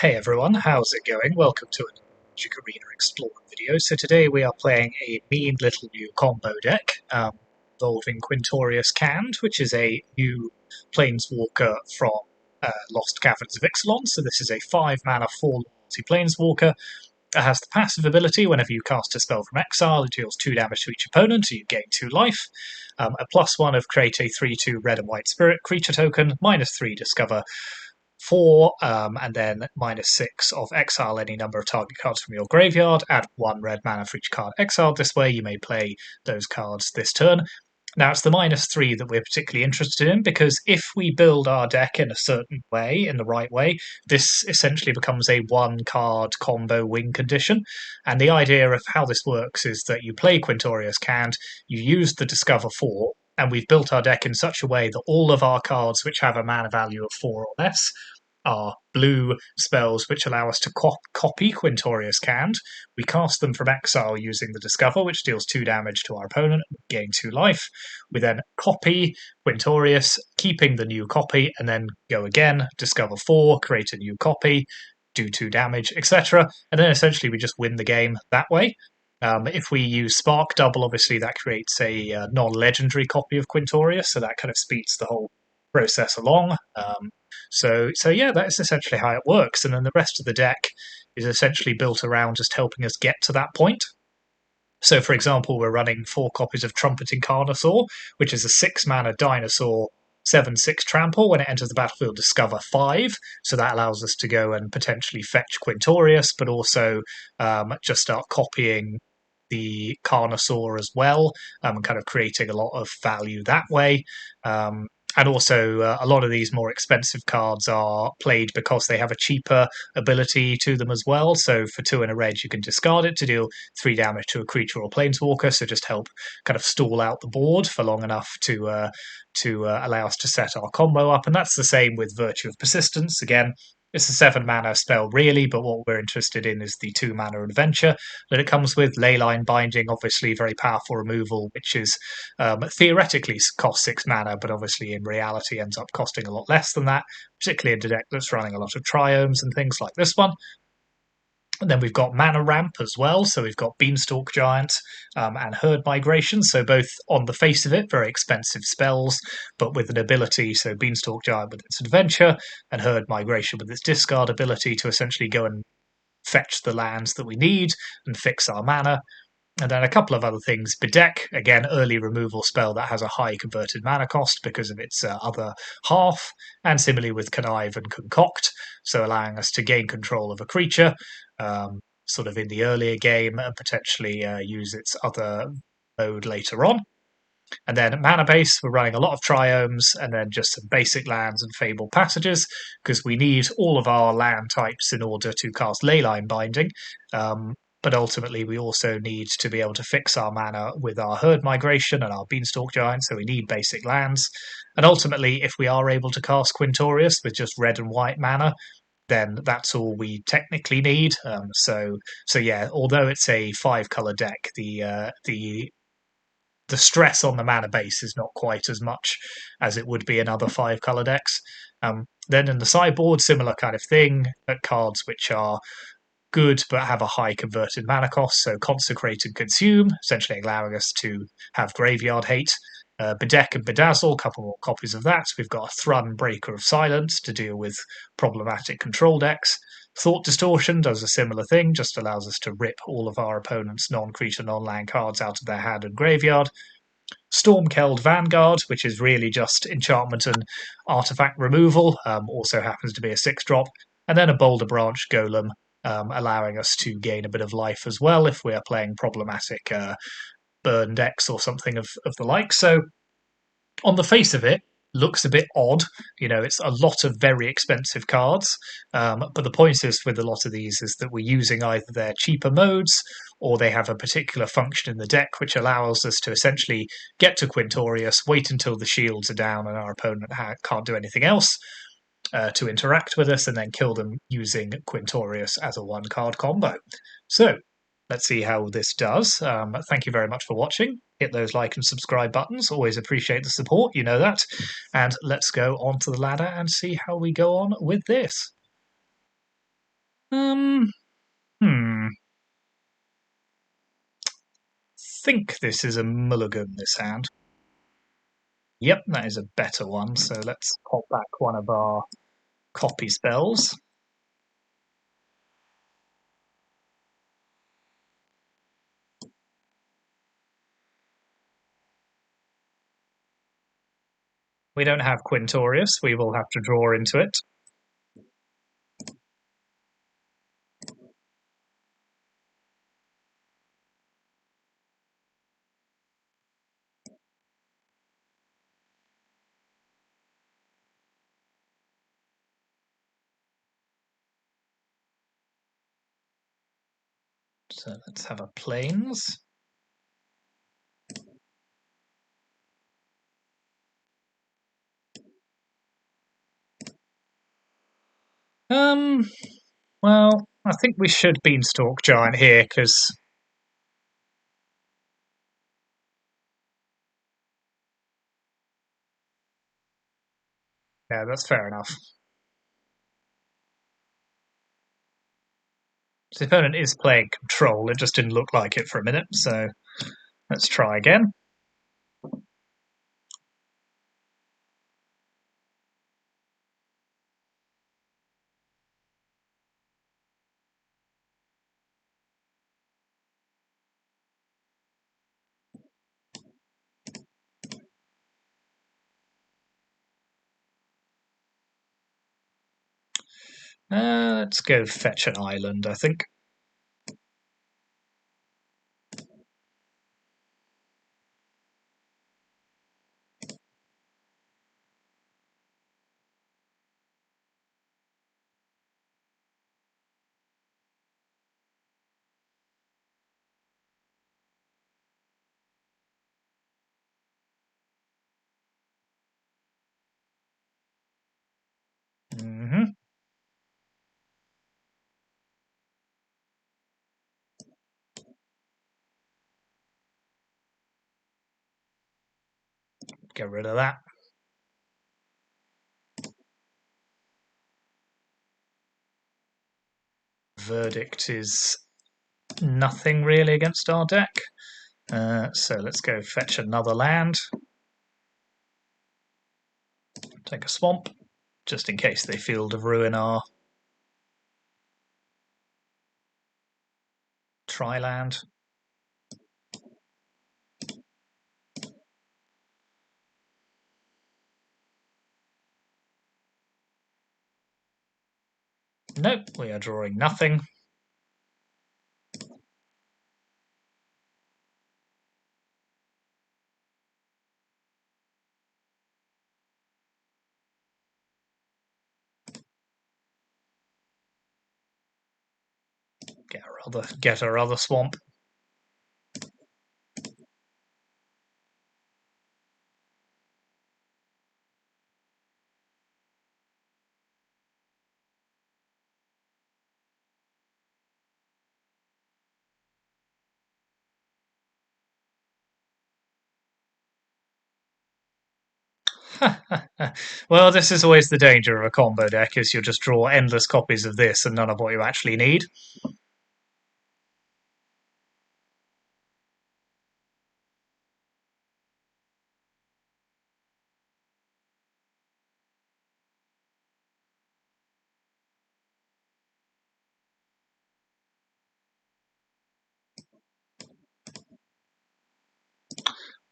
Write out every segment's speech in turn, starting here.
Hey everyone, how's it going? Welcome to another Magic Arena Explorer video. So today we are playing a mean little new combo deck involving Quintorius Kand, which is a new Planeswalker from Lost Caverns of Ixalan. So this is a 5-mana 4-loyalty Planeswalker that has the passive ability: whenever you cast a spell from exile, it deals 2 damage to each opponent, and you gain 2 life. A +1 of create a 3/2 red and white spirit creature token, -3 discover 4, and then -6 of exile any number of target cards from your graveyard. Add 1 red mana for each card exiled. This way you may play those cards this turn. Now it's the -3 that we're particularly interested in, because if we build our deck in a certain way, in the right way, this essentially becomes a 1-card combo win condition. And the idea of how this works is that you play Quintorius Kand, you use the Discover 4, and we've built our deck in such a way that all of our cards which have a mana value of 4 or less are blue spells which allow us to copy Quintorius Kand. We cast them from exile using the Discover, which deals 2 damage to our opponent, gain 2 life. We then copy Quintorius, keeping the new copy, and then go again, Discover 4, create a new copy, do 2 damage, etc. And then essentially we just win the game that way. If we use Spark Double, obviously that creates a non-legendary copy of Quintorius, so that kind of speeds the whole process along. So yeah, that's essentially how it works. And then the rest of the deck is essentially built around just helping us get to that point. So, for example, we're running 4 copies of Trumpeting Carnosaur, which is a 6-mana dinosaur, 7/6 trample. When it enters the battlefield, discover 5. So that allows us to go and potentially fetch Quintorius, but also just start copying the Carnosaur as well, and kind of creating a lot of value that way. And also, a lot of these more expensive cards are played because they have a cheaper ability to them as well. So for 2 and a red, you can discard it to deal 3 damage to a creature or planeswalker. So just help kind of stall out the board for long enough to allow us to set our combo up. And that's the same with Virtue of Persistence. Again, it's a 7-mana spell, really, but what we're interested in is the 2-mana adventure that it comes with. Leyline Binding, obviously very powerful removal, which is theoretically costs 6 mana, but obviously in reality ends up costing a lot less than that, particularly in a deck that's running a lot of triomes and things like this one. And then we've got Mana Ramp as well, so we've got Beanstalk Giant and Herd Migration, so both on the face of it, very expensive spells, but with an ability, so Beanstalk Giant with its adventure, and Herd Migration with its discard ability to essentially go and fetch the lands that we need and fix our mana. And then a couple of other things. Bedeck, again, early removal spell that has a high converted mana cost because of its other half, and similarly with Connive and Concoct, so allowing us to gain control of a creature sort of in the earlier game and potentially use its other mode later on. And then mana base, we're running a lot of triomes and then just some basic lands and Fabled Passages, because we need all of our land types in order to cast Leyline Binding. But ultimately, we also need to be able to fix our mana with our Herd Migration and our Beanstalk Giant, so we need basic lands. And ultimately, if we are able to cast Quintorius with just red and white mana, then that's all we technically need. So yeah, although it's a 5-color deck, the stress on the mana base is not quite as much as it would be in other 5-color decks. Then in the sideboard, similar kind of thing, cards which are good but have a high converted mana cost, so Consecrate and Consume, essentially allowing us to have graveyard hate. Bedeck and Bedazzle, a couple more copies of that. We've got a Thrun, Breaker of Silence to deal with problematic control decks. Thought Distortion does a similar thing, just allows us to rip all of our opponent's non-creature, non-land cards out of their hand and graveyard. Stormkeld Vanguard, which is really just enchantment and artifact removal, also happens to be a 6-drop. And then a Boulder Branch Golem, allowing us to gain a bit of life as well if we are playing problematic burn decks or something of the like. So on the face of it, looks a bit odd. It's a lot of very expensive cards, but the point is with a lot of these is that we're using either their cheaper modes or they have a particular function in the deck which allows us to essentially get to Quintorius, wait until the shields are down and our opponent can't do anything else to interact with us, and then kill them using Quintorius as a 1-card combo. So let's see how this does. Thank you very much for watching. Hit those like and subscribe buttons. Always appreciate the support, you know that. And let's go onto the ladder and see how we go on with this. Hmm. Think this is a mulligan, this hand. Yep, that is a better one, so let's pop back one of our copy spells. We don't have Quintorius, we will have to draw into it. So let's have a plains. Well, I think we should Beanstalk Giant here, because... Yeah, that's fair enough. The opponent is playing control, it just didn't look like it for a minute, so let's try again. Let's go fetch an island, I think. Mm-hmm. Get rid of that. Verdict is nothing really against our deck. So let's go fetch another land. Take a swamp, just in case they Field of Ruin our tri-land. Nope, we are drawing nothing. Get our other swamp. Well, this is always the danger of a combo deck, is you'll just draw endless copies of this and none of what you actually need.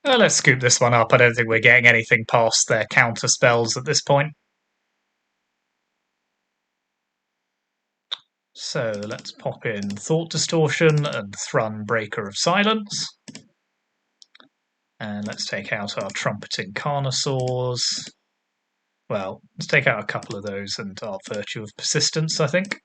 Let's scoop this one up. I don't think we're getting anything past their counter spells at this point. So let's pop in Thought Distortion and Thrun Breaker of Silence. And let's take out our Trumpeting Carnosaurs. Well, let's take out a couple of those and our Virtue of Persistence, I think.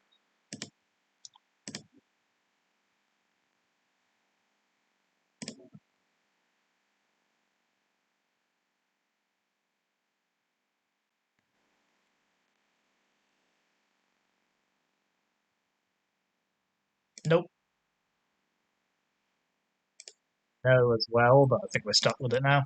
Nope. No as well, but I think we're stuck with it now.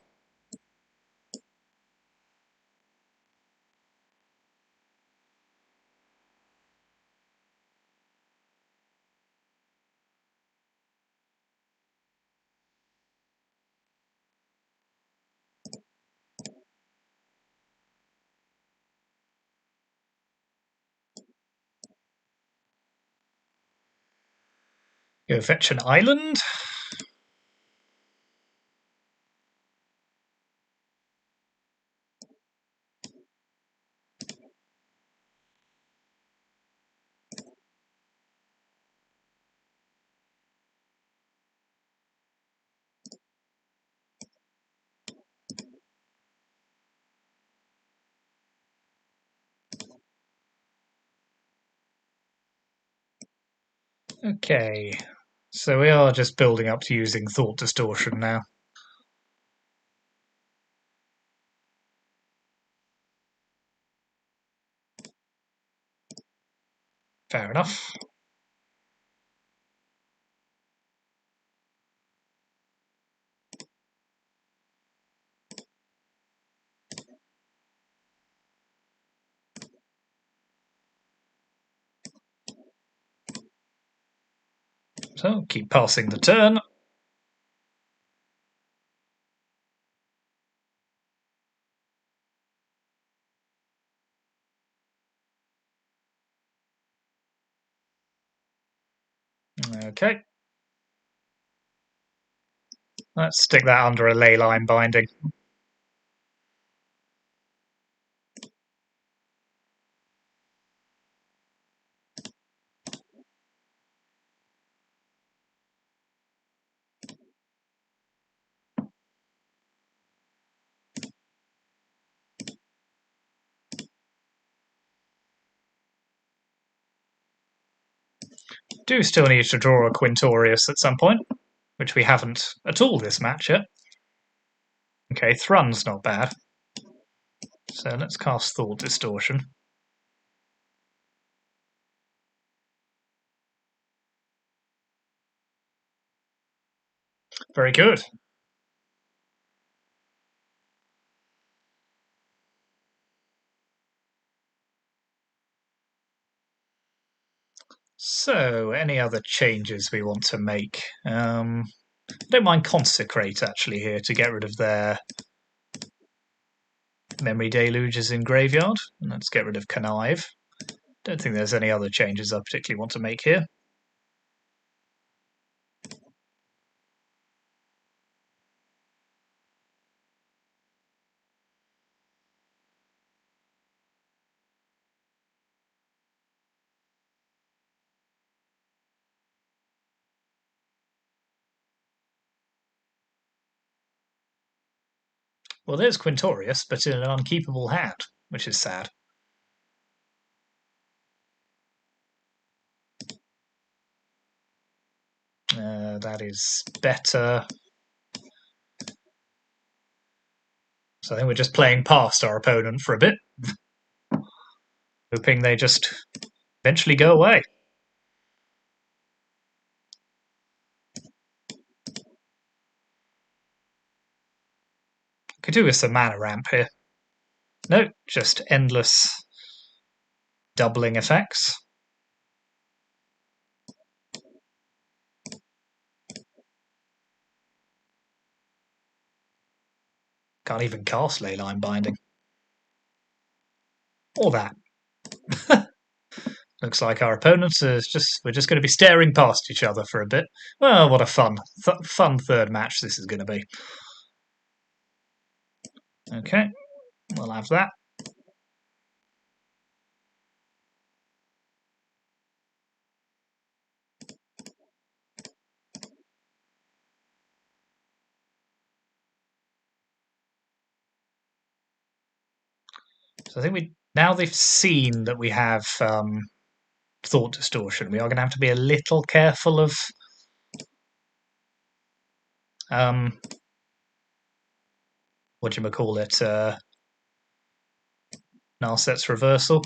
Go fetch an island. Okay, so we are just building up to using thought distortion now. Fair enough. So keep passing the turn. Okay. Let's stick that under a ley line binding. Do still need to draw a Quintorius at some point, which we haven't at all this match yet. Okay, Thrun's not bad. So let's cast Thought Distortion. Very good. So, any other changes we want to make? I don't mind Consecrate actually here to get rid of their Memory Deluges in Graveyard. And let's get rid of Connive. Don't think there's any other changes I particularly want to make here. Well, there's Quintorius, but in an unkeepable hand, which is sad. That is better. So I think we're just playing past our opponent for a bit, hoping they just eventually go away. Could do with some mana ramp here. No, just endless doubling effects. Can't even cast Leyline Binding. Or that. Looks like our opponents we're just going to be staring past each other for a bit. Well, what a fun third match this is going to be. Okay, we'll have that. So I think now they've seen that we have thought distortion. We are going to have to be a little careful of Narset's reversal.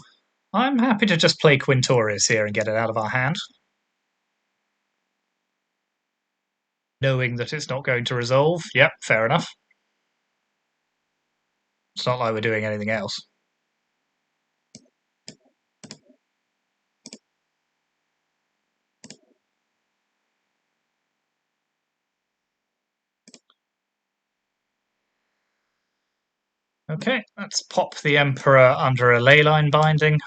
I'm happy to just play Quintorius here and get it out of our hand, knowing that it's not going to resolve. Yep, fair enough. It's not like we're doing anything else. Okay, let's pop the Emperor under a leyline binding.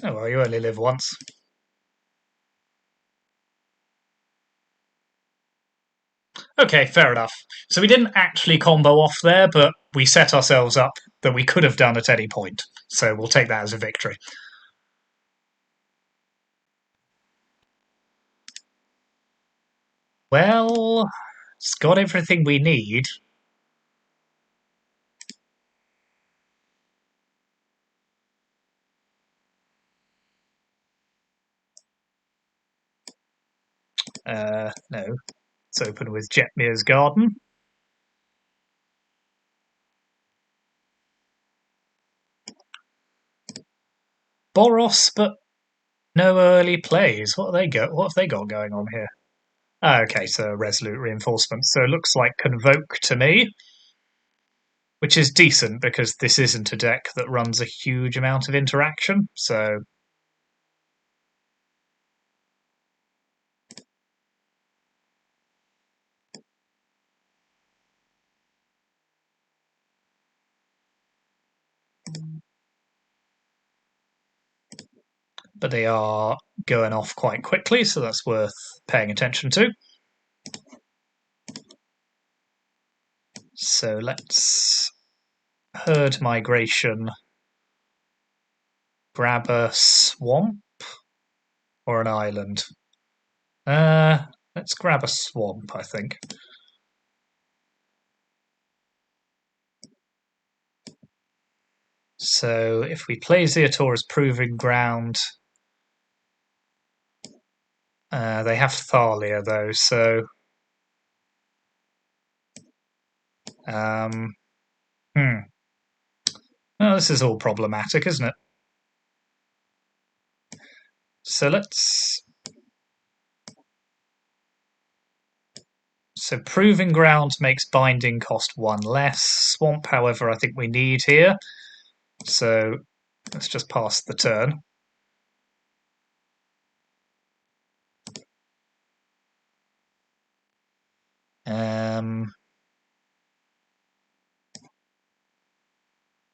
Oh, well, you only live once. Okay, fair enough. So we didn't actually combo off there, but we set ourselves up that we could have done at any point. So we'll take that as a victory. Well, it's got everything we need. No. Let's open with Jetmir's Garden. Boros, but no early plays. What have they got going on here? Okay, so resolute reinforcement. So it looks like Convoke to me, which is decent because this isn't a deck that runs a huge amount of interaction. So but they are going off quite quickly, so that's worth paying attention to. So let's herd migration, grab a swamp or an island. Let's grab a swamp, I think. So if we play Zeator as proving ground, they have Thalia though, so um, hmm. Well, this is all problematic, isn't it? So let's. So proving ground makes binding cost one less. Swamp, however, I think we need here. So let's just pass the turn.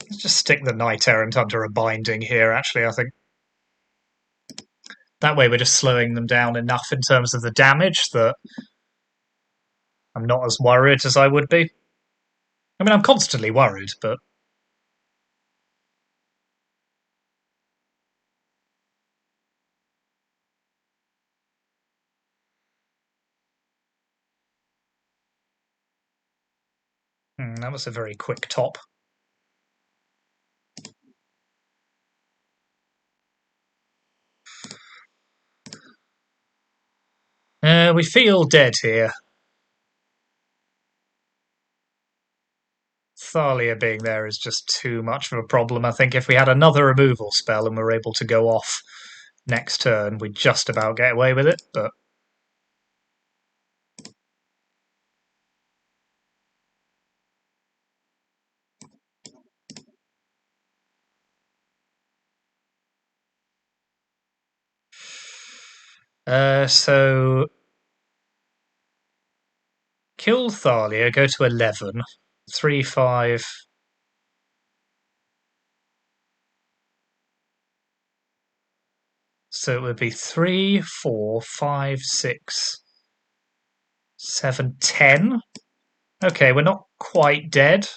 Let's just stick the Knight Errant under a binding here, actually, I think. That way we're just slowing them down enough in terms of the damage that I'm not as worried as I would be. I mean, I'm constantly worried, but that was a very quick top. We feel dead here. Thalia being there is just too much of a problem. I think if we had another removal spell and were able to go off next turn, we'd just about get away with it, but so kill Thalia, go to 11, 3, 5. So it would be 3, 4, 5, 6, 7, 10. Okay, we're not quite dead.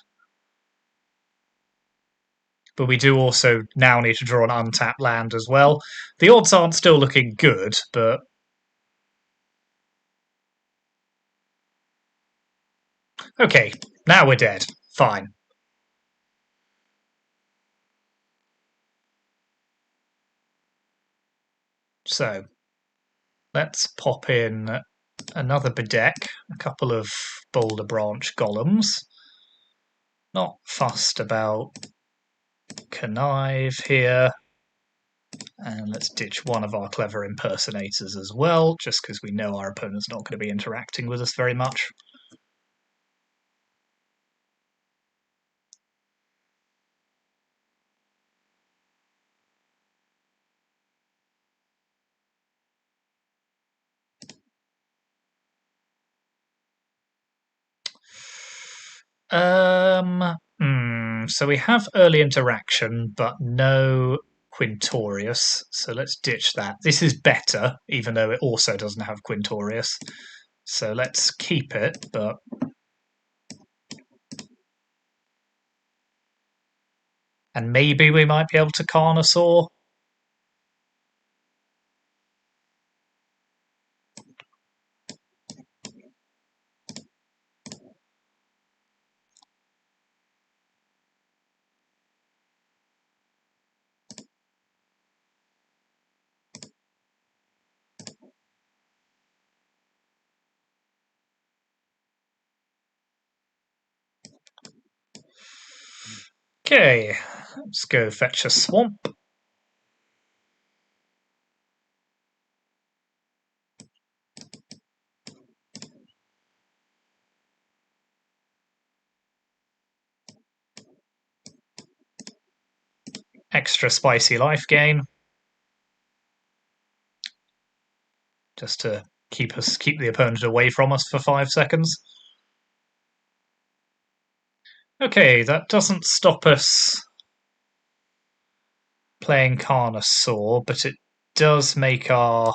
But we do also now need to draw an untapped land as well. The odds aren't still looking good, but okay, now we're dead. Fine. So let's pop in another Bedeck, a couple of Boulder Branch Golems. Not fussed about Connive here. And let's ditch one of our clever impersonators as well, just because we know our opponent's not going to be interacting with us very much. So we have early interaction, but no Quintorius, so let's ditch that. This is better, even though it also doesn't have Quintorius. So let's keep it, but... And maybe we might be able to Carnosaur. Okay, let's go fetch a swamp. Extra spicy life gain. Just to keep the opponent away from us for 5 seconds. Okay, that doesn't stop us playing Carnosaur, but it does make our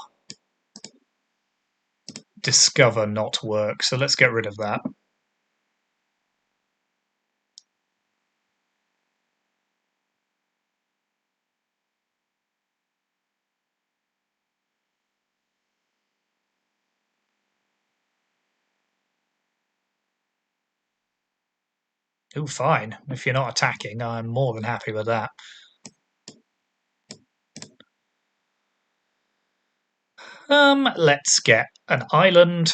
Discover not work, so let's get rid of that. Oh, fine. If you're not attacking, I'm more than happy with that. Let's get an island.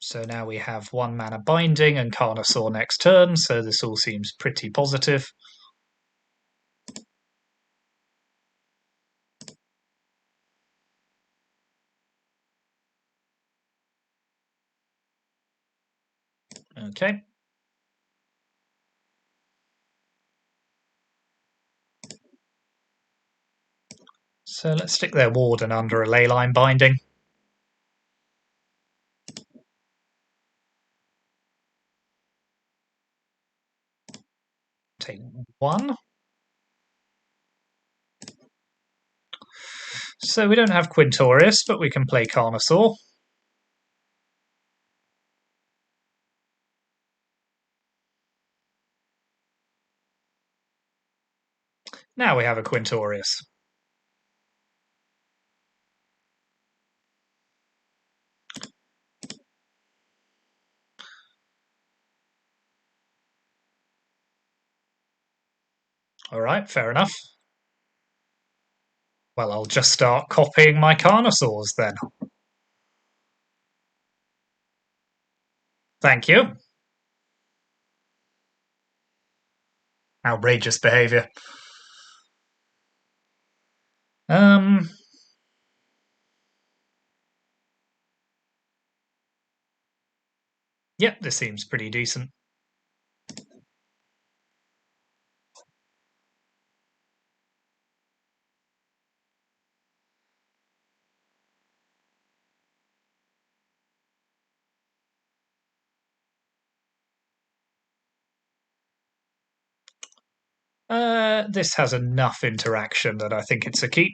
So now we have 1 mana binding and Carnosaur next turn, so this all seems pretty positive. Okay. So let's stick their Warden under a leyline binding. Take 1. So we don't have Quintorius, but we can play Carnosaur. Now we have a Quintorius. Alright, fair enough. Well, I'll just start copying my Carnosaurs then. Thank you. Outrageous behaviour. Yep, this seems pretty decent. This has enough interaction that I think it's a keep.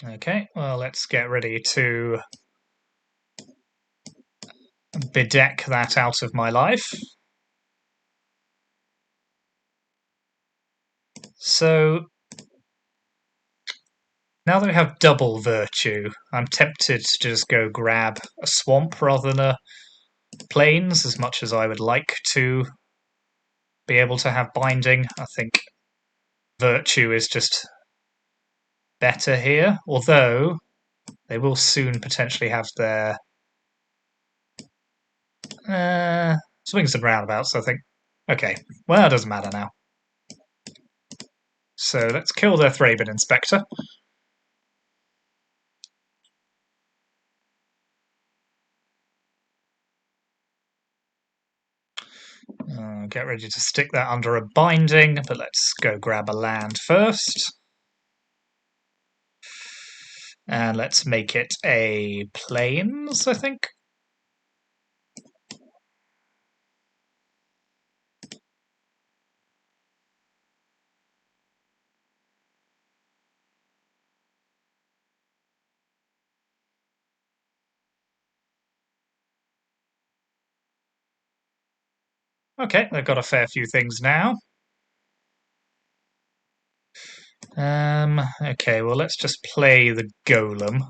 Okay, well, let's get ready to bedeck that out of my life. So now that we have double virtue, I'm tempted to just go grab a swamp rather than a plains, as much as I would like to be able to have binding. I think virtue is just better here, although they will soon potentially have their Swings and roundabouts, I think. Okay, well, it doesn't matter now. So let's kill their Thraben Inspector. Get ready to stick that under a binding, but let's go grab a land first. And let's make it a plains, I think. Okay, they've got a fair few things now. Okay, well, let's just play the Golem,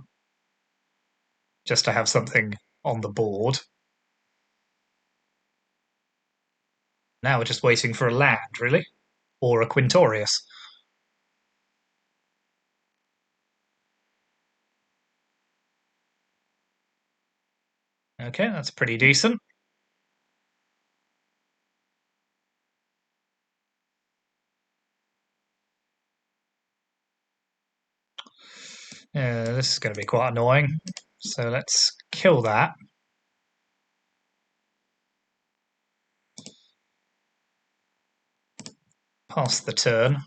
just to have something on the board. Now we're just waiting for a land, really? Or a Quintorius. Okay, that's pretty decent. This is going to be quite annoying. So let's kill that. Pass the turn.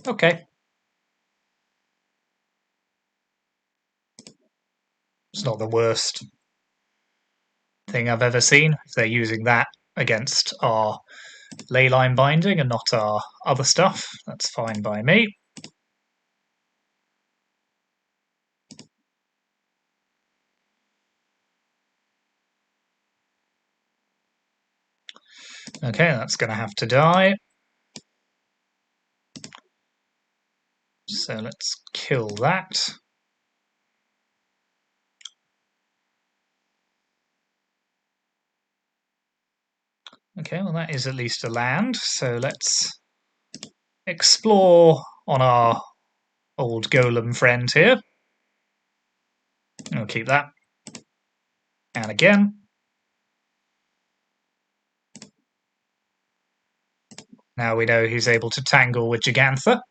Okay. It's not the worst thing I've ever seen. If they're using that against our leyline binding and not our other stuff, that's fine by me. Okay, that's going to have to die. So let's kill that. Okay, well that is at least a land. So let's explore on our old golem friend here. I'll keep that. And again. Now we know he's able to tangle with Gigantha.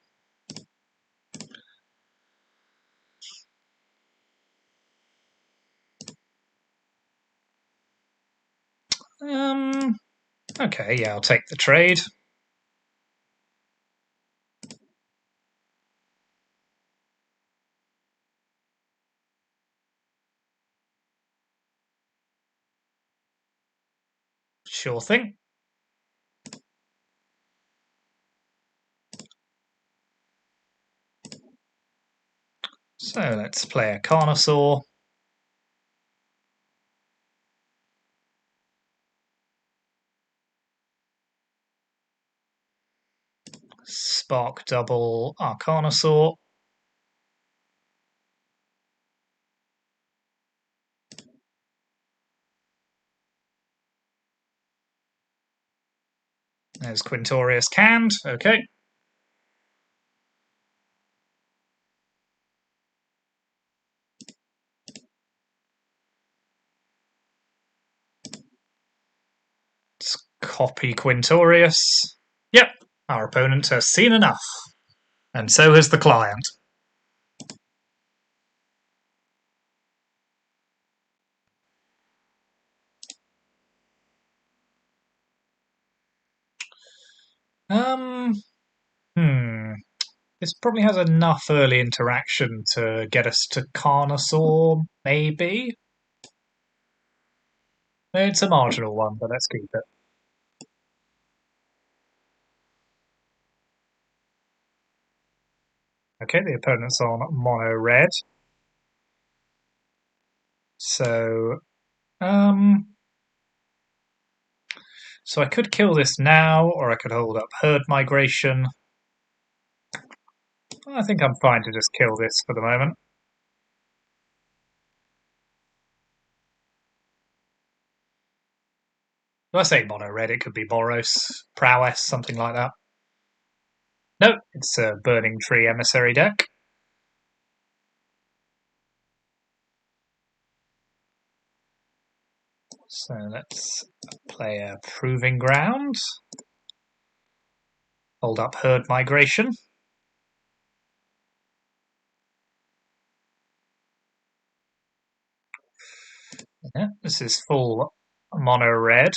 Okay, yeah, I'll take the trade. Sure thing. So let's play a Carnosaur. Spark double Arcanosaur. There's Quintorius Kand. Okay. Let's copy Quintorius. Yep, our opponent has seen enough. And so has the client. Um, hmm. This probably has enough early interaction to get us to Carnosaur, maybe? It's a marginal one, but let's keep it. Okay, the opponent's on mono red. So, so I could kill this now, or I could hold up herd migration. I think I'm fine to just kill this for the moment. When I say mono red, it could be Boros, prowess, something like that. No, It's a Burning Tree Emissary deck. So let's play a Proving Ground. Hold up Herd Migration. Yeah, this is full mono red.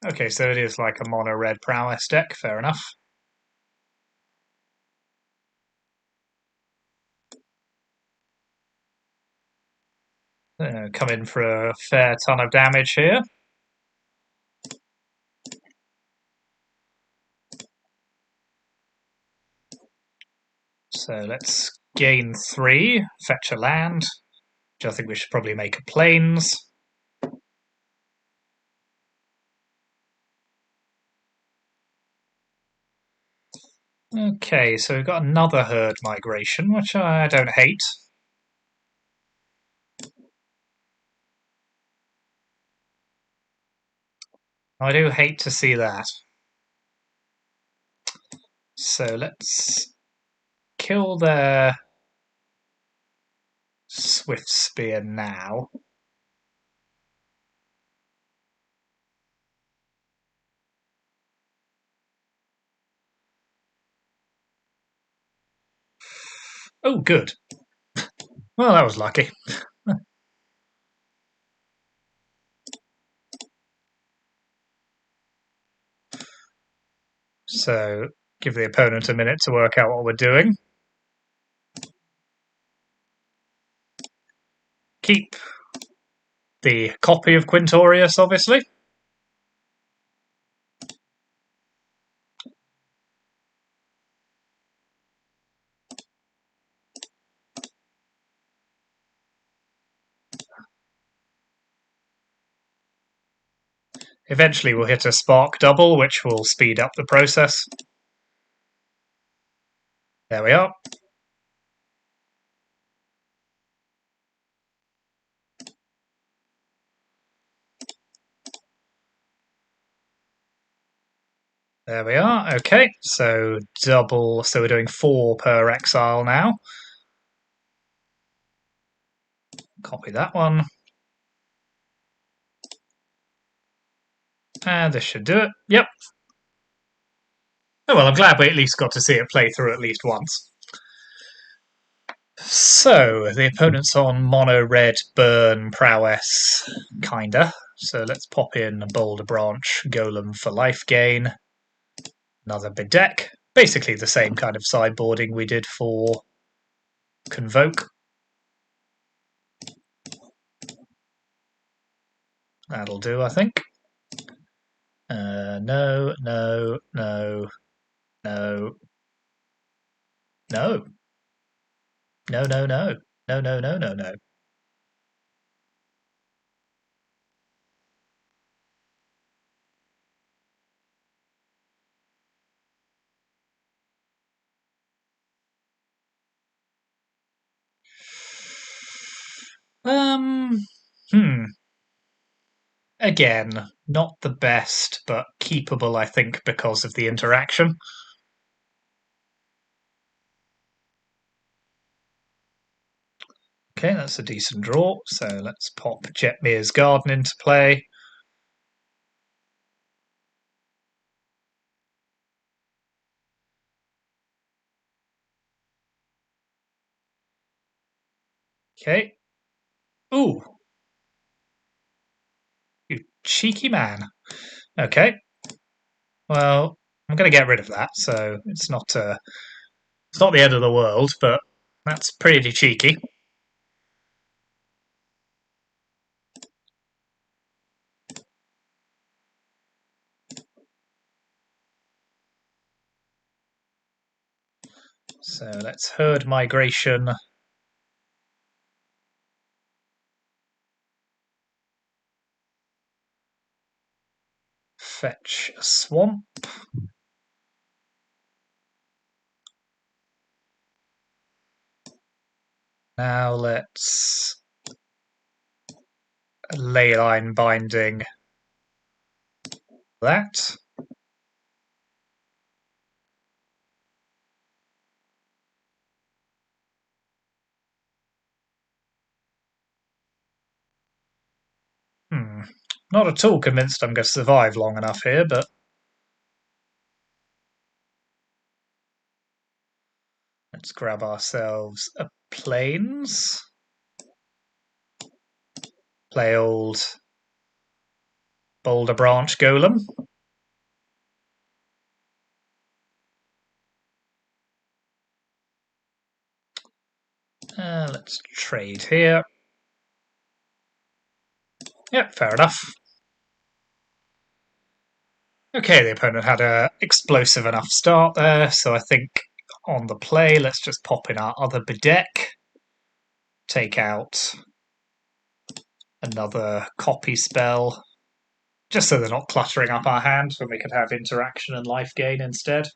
Okay, so it is like a mono red prowess deck, fair enough. Come in for a fair ton of damage here. So let's gain 3, fetch a land, which I think we should probably make a plains. Okay, so we've got another herd migration, which I don't hate. I do hate to see that. So let's kill their Swift Spear now. Oh, good. Well, that was lucky. So give the opponent a minute to work out what we're doing. Keep the copy of Quintorius, obviously. Eventually we'll hit a spark double, which will speed up the process. There we are. There we are. Okay, so double. So we're doing 4 per exile now. Copy that one. And this should do it. Yep. Oh well, I'm glad we at least got to see it play through at least once. So the opponent's on mono red burn prowess, kinda. So let's pop in a Boulder Branch Golem for life gain. Another Bedeck. Basically the same kind of sideboarding we did for Convoke. That'll do, I think. No, no, no, no, no, no, no, no, no, no, no, no, no. Hmm. Again, not the best, but keepable, I think, because of the interaction. Okay, that's a decent draw. So let's pop Jetmir's Garden into play. Okay. Ooh, you cheeky man. Okay. Well, I'm going to get rid of that, so it's not the end of the world, but that's pretty cheeky. So let's herd migration. Fetch a swamp. Now let's leyline binding that. Not at all convinced I'm going to survive long enough here, but let's grab ourselves a plains. Play old Boulder Branch Golem. Let's trade here. Yep, fair enough. Okay, the opponent had a explosive enough start there, so I think on the play, let's just pop in our other bedeck. Take out another copy spell, just so they're not cluttering up our hand when we could have interaction and life gain instead.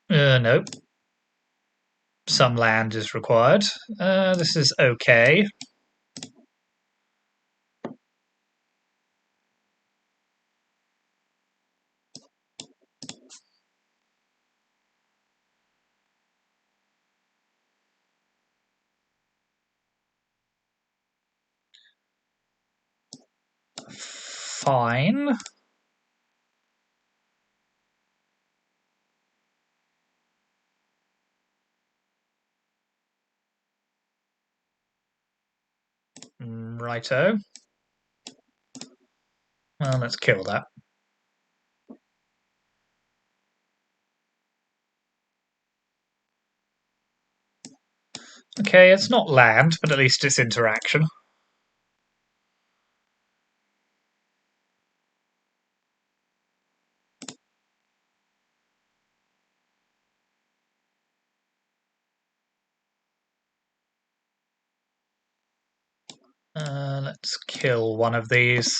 Nope. Some land is required. This is okay. Fine. Righto. Well, let's kill that. Okay, it's not land, but at least it's interaction. Let's kill one of these.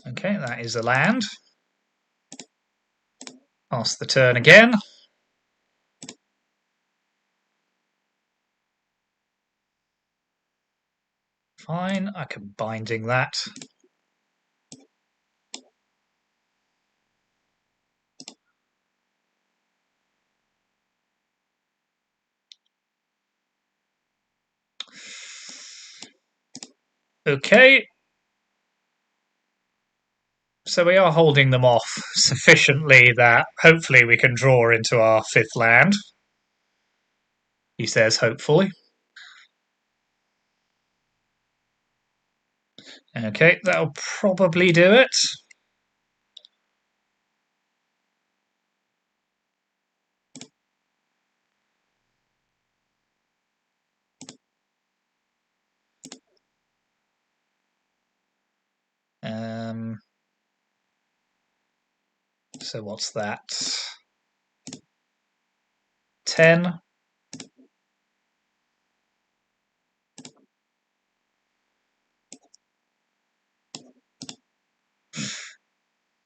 Okay, that is a land. Pass the turn again. Fine, I can binding that. Okay. So we are holding them off sufficiently that hopefully we can draw into our fifth land. He says hopefully. Okay, that'll probably do it. So what's that? 10.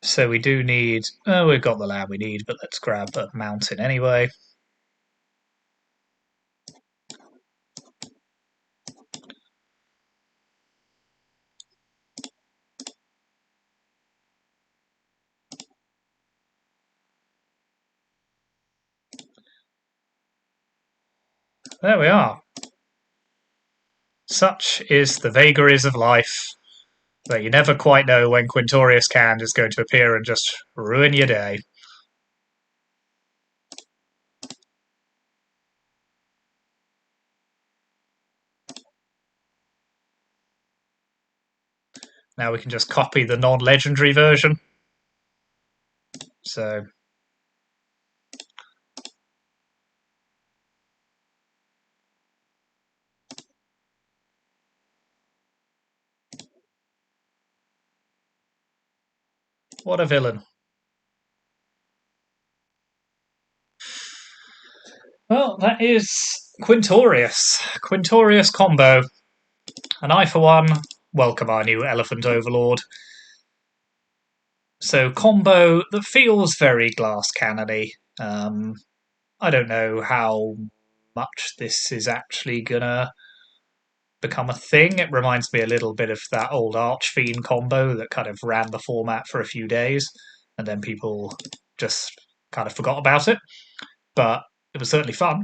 So we do need... Oh, we've got the land we need, but let's grab a mountain anyway. There we are. Such is the vagaries of life that you never quite know when Quintorius Kand is going to appear and just ruin your day. Now we can just copy the non-legendary version. So what a villain. Well, that is Quintorius combo. And I, for one, welcome our new Elephant Overlord. So, combo that feels very glass cannony. I don't know how much this is actually gonna become a thing. It reminds me a little bit of that old Archfiend combo that kind of ran the format for a few days, and then people just kind of forgot about it. But it was certainly fun,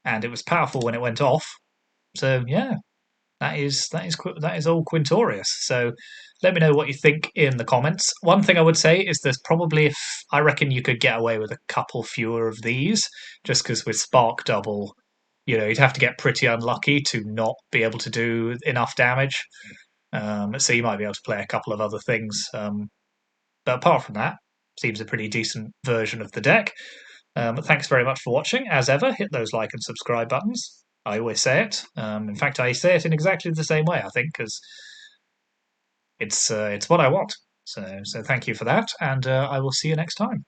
and it was powerful when it went off. So yeah, that is all Quintorius. So let me know what you think in the comments. One thing I would say is there's probably, if I reckon you could get away with a couple fewer of these, just because with Spark Double, you'd have to get pretty unlucky to not be able to do enough damage. So you might be able to play a couple of other things. But apart from that, seems a pretty decent version of the deck. Thanks very much for watching. As ever, hit those like and subscribe buttons. I always say it. In fact, I say it in exactly the same way, I think, because it's what I want. So thank you for that, and I will see you next time.